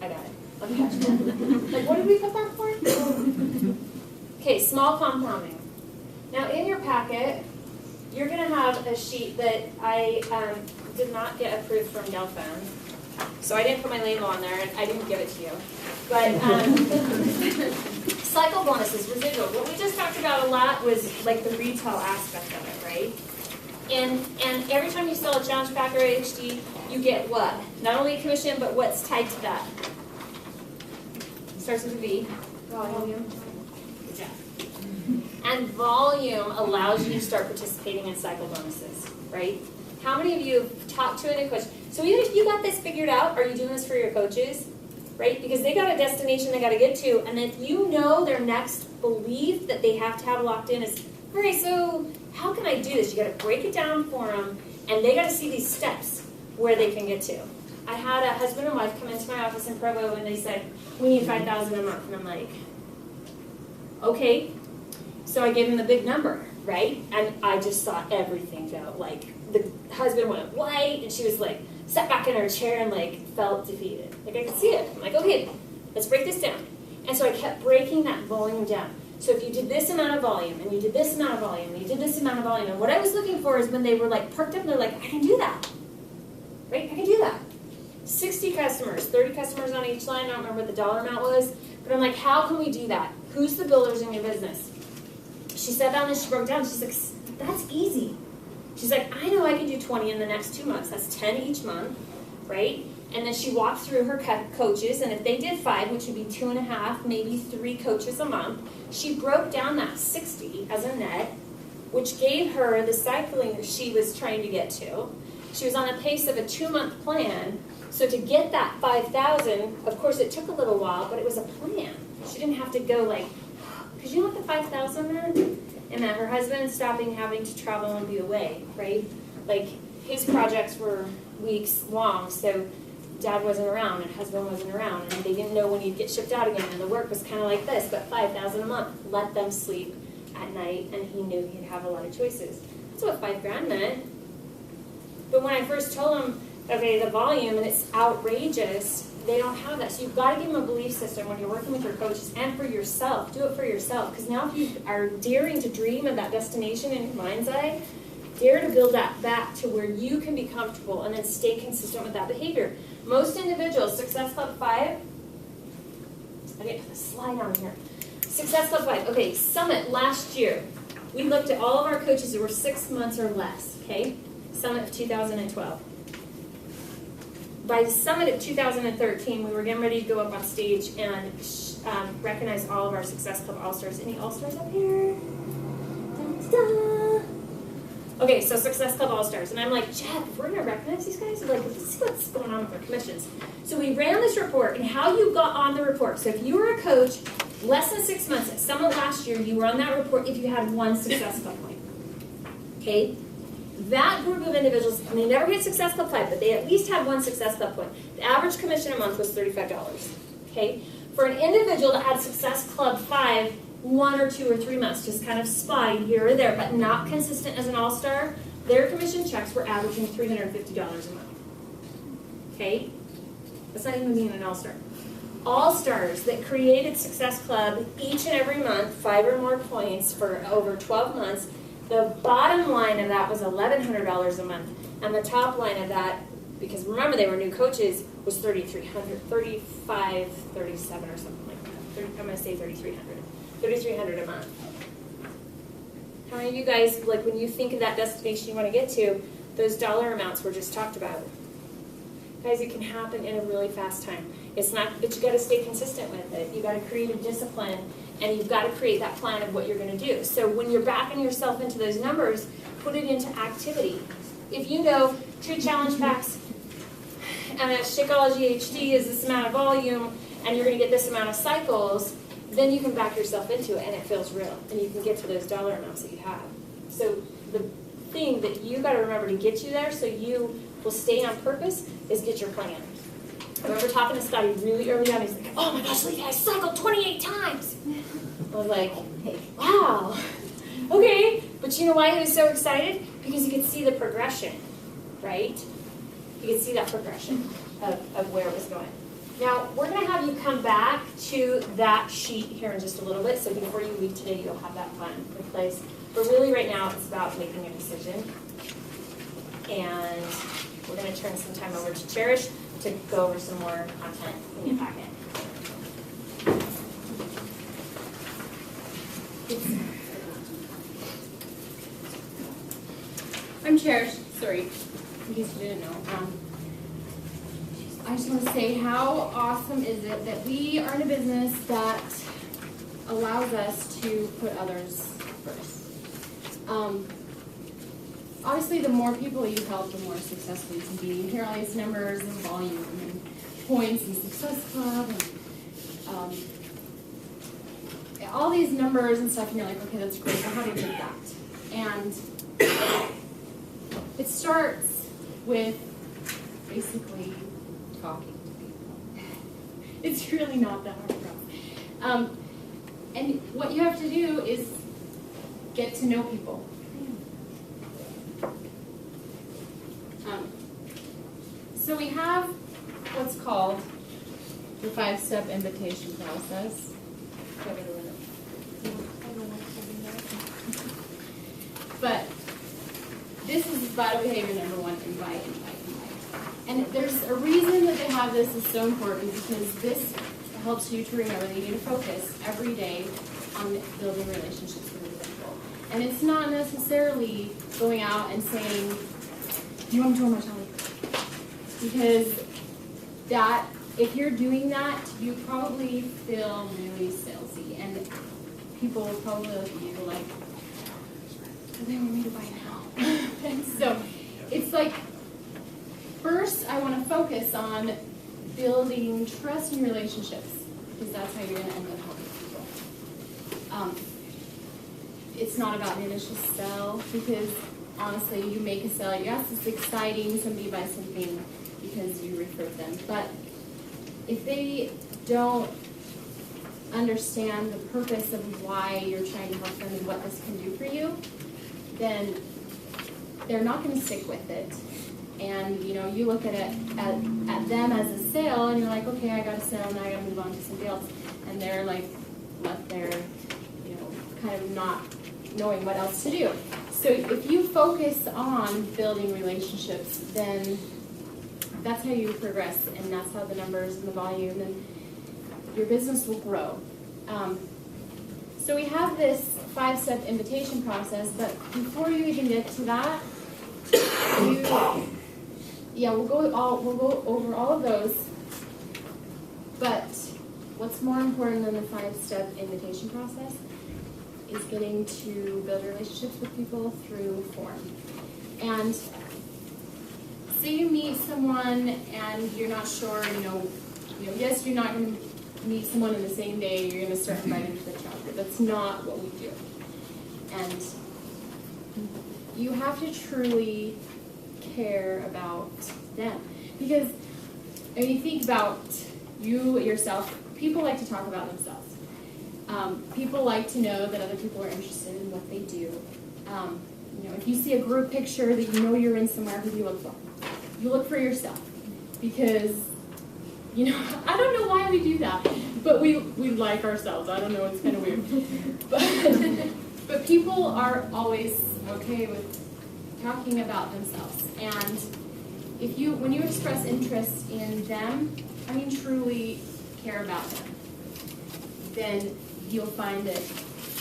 I got it. I'm catching up. Like, what did we put that for? Okay, small compounding. Now, in your packet, you're going to have a sheet that I did not get approved from Delphone. So I didn't put my label on there, and I didn't give it to you. But cycle bonuses, residual. What we just talked about a lot was like the retail aspect of it, right? And every time you sell a challenge pack or HD, you get what? Not only a commission, but what's tied to that? Starts with a V. Volume. Good job. And volume allows you to start participating in cycle bonuses, right? How many of you have talked to a new coach? So even if you got this figured out, are you doing this for your coaches? Right? Because they got a destination they got to get to, and if you know their next belief that they have to have locked in is, all right, so how can I do this? You got to break it down for them, and they got to see these steps where they can get to. I had a husband and wife come into my office in Provo, and they said, we need $5,000 a month, and I'm like, okay. So I gave them the big number, right? And I just saw everything fell. Like, the husband went white, and she was like, sat back in her chair and like felt defeated. Like I could see it. I'm like, okay, let's break this down. And so I kept breaking that volume down. So if you did this amount of volume, and you did this amount of volume, and you did this amount of volume, and what I was looking for is when they were like perked up and they're like, I can do that. Right? I can do that. 60 customers, 30 customers on each line. I don't remember what the dollar amount was. But I'm like, how can we do that? Who's the builders in your business? She sat down and she broke down. She's like, that's easy. She's like, I know I can do 20 in the next 2 months. That's 10 each month, right? And then she walked through her coaches, and if they did 5, which would be 2.5, maybe 3 coaches a month, she broke down that 60 as a net, which gave her the cycling that she was trying to get to. She was on a pace of a 2-month plan, so to get that 5,000, of course it took a little while, but it was a plan. She didn't have to go like, because you know what the 5,000 meant? And that her husband stopping having to travel and be away, right? Like, his projects were weeks long, so dad wasn't around and husband wasn't around, and they didn't know when he'd get shipped out again, and the work was kind of like this, but $5,000 a month let them sleep at night, and he knew he'd have a lot of choices. That's what $5,000 meant. But when I first told him, okay, the volume, and it's outrageous, they don't have that. So you've got to give them a belief system when you're working with your coaches and for yourself. Do it for yourself. Because now if you are daring to dream of that destination in your mind's eye, dare to build that back to where you can be comfortable and then stay consistent with that behavior. Most individuals, Success Club 5, I get the slide on here. Success Club 5, okay, Summit last year. We looked at all of our coaches that were 6 months or less, okay? Summit of 2012. By the Summit of 2013, we were getting ready to go up on stage and recognize all of our Success Club All-Stars. Any All-Stars up here? Da-da. Okay, so Success Club All-Stars. And I'm like, Jeff, if we're going to recognize these guys, like, let's see what's going on with their commissions. So we ran this report and how you got on the report. So if you were a coach less than 6 months at Summit last year, you were on that report if you had 1 Success Club point. Okay? That group of individuals, and they never hit Success Club 5, but they at least had 1 Success Club point. The average commission a month was $35. Okay? For an individual that had Success Club 5, 1 or 2 or 3 months, just kind of spotty here or there, but not consistent as an all-star, their commission checks were averaging $350 a month. Okay? That's not even being an all-star. All-stars that created Success Club each and every month, 5 or more points for over 12 months, the bottom line of that was $1,100 a month, and the top line of that, because remember they were new coaches, was $3,300, $3,537 or something like that. I'm going to say $3,300. $3,300 a month. How many of you guys, like when you think of that destination you want to get to, those dollar amounts were just talked about? Guys, it can happen in a really fast time. It's not, but you got to stay consistent with it. You got to create a discipline, and you've got to create that plan of what you're going to do. So when you're backing yourself into those numbers, put it into activity. If you know 2 challenge packs and a Shakeology HD is this amount of volume, and you're going to get this amount of cycles, then you can back yourself into it, and it feels real, and you can get to those dollar amounts that you have. So the thing that you got to remember to get you there, so you will stay on purpose, is get your plan. I remember talking to Scottie really early on. He's like, "Oh my gosh, Lita, I cycled 28 times." I was like, "Hey, wow, okay." But you know why he was so excited? Because he could see the progression, right? He could see that progression of where it was going. Now, we're going to have you come back to that sheet here in just a little bit, so before you leave today, you'll have that plan in place. But really, right now, it's about making a decision. And we're going to turn some time over to Cherish to go over some more content in your packet. I'm Cherish, sorry, in case you didn't know. I just want to say, how awesome is it that we are in a business that allows us to put others first. Obviously, the more people you help, the more successful you can be. You hear all these numbers and volume and points and Success Club and all these numbers and stuff, and you're like, okay, that's great, but how do you get that? And it starts with basically talking to people. It's really not that hard. And what you have to do is get to know people. So we have what's called the 5-step invitation process. But this is vital behavior number 1, invite. And there's a reason that they have this is so important, because this helps you to remember that you need to focus every day on building relationships with other people. And it's not necessarily going out and saying, "Do you want to join my challenge?" Because that, if you're doing that, you probably feel really salesy, and people will probably look at you like, they want me to buy now. And so it's like, first I want to focus on building trust and relationships, because that's how you're going to end up helping people. It's not about the initial sell, because honestly, you make a sale, yes, it's exciting, somebody buys something because you referred them, but if they don't understand the purpose of why you're trying to help them and what this can do for you, then they're not going to stick with it. And you know, you look at it at them as a sale, and you're like, okay, I got a sale, now I got to move on to something else, and they're like left there, you know, kind of not knowing what else to do. So if you focus on building relationships, then that's how you progress, and that's how the numbers and the volume and your business will grow. So we have this 5-step invitation process, but before you even get to that, we'll go over all of those. But what's more important than the 5-step invitation process is getting to build relationships with people through form. And say you meet someone and you're not sure, yes, you're not going to meet someone in the same day, you're going to start inviting to the chapter. That's not what we do. And you have to truly care about them. Because when you think about you yourself, people like to talk about themselves. People like to know that other people are interested in what they do. You know, if you see a group picture that you know you're in somewhere, who do you look for? You look for yourself. Because, you know, I don't know why we do that, but we like ourselves. I don't know, it's kind of weird. But people are always okay with talking about themselves. And when you express interest in them, I mean truly care about them, then you'll find that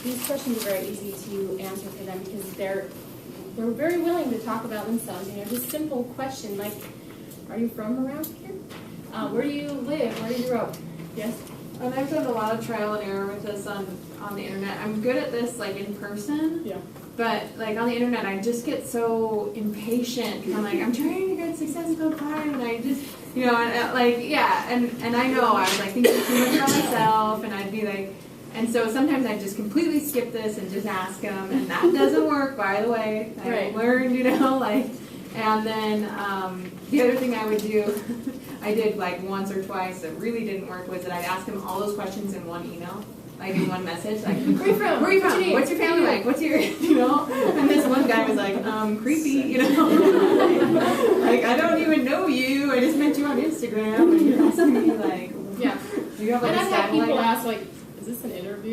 these questions are very easy to answer for them because they're very willing to talk about themselves. You know, just simple question like, are you from around here? Where do you live? Where do you grow up? Yes? And I've done a lot of trial and error with this on the internet. I'm good at this like in person. Yeah. But like on the internet, I just get so impatient. I'm like, I'm trying to get successful time, and I just, you know, and I know I was like thinking too much about myself, and I'd be like, and so sometimes I just completely skip this and just ask them, and that doesn't work, by the way. I learned, you know, like, and then the other thing I would do, I did like once or twice that really didn't work, was that I'd ask them all those questions in one email. Like in one message, like, where are you from? Where are you from? What's your family like? What's your, you know? And this one guy was like, creepy, you know? Like, I don't even know you. I just met you on Instagram, and you're asking me like, yeah. You have like and a I've had people satellite ask like, is this an interview?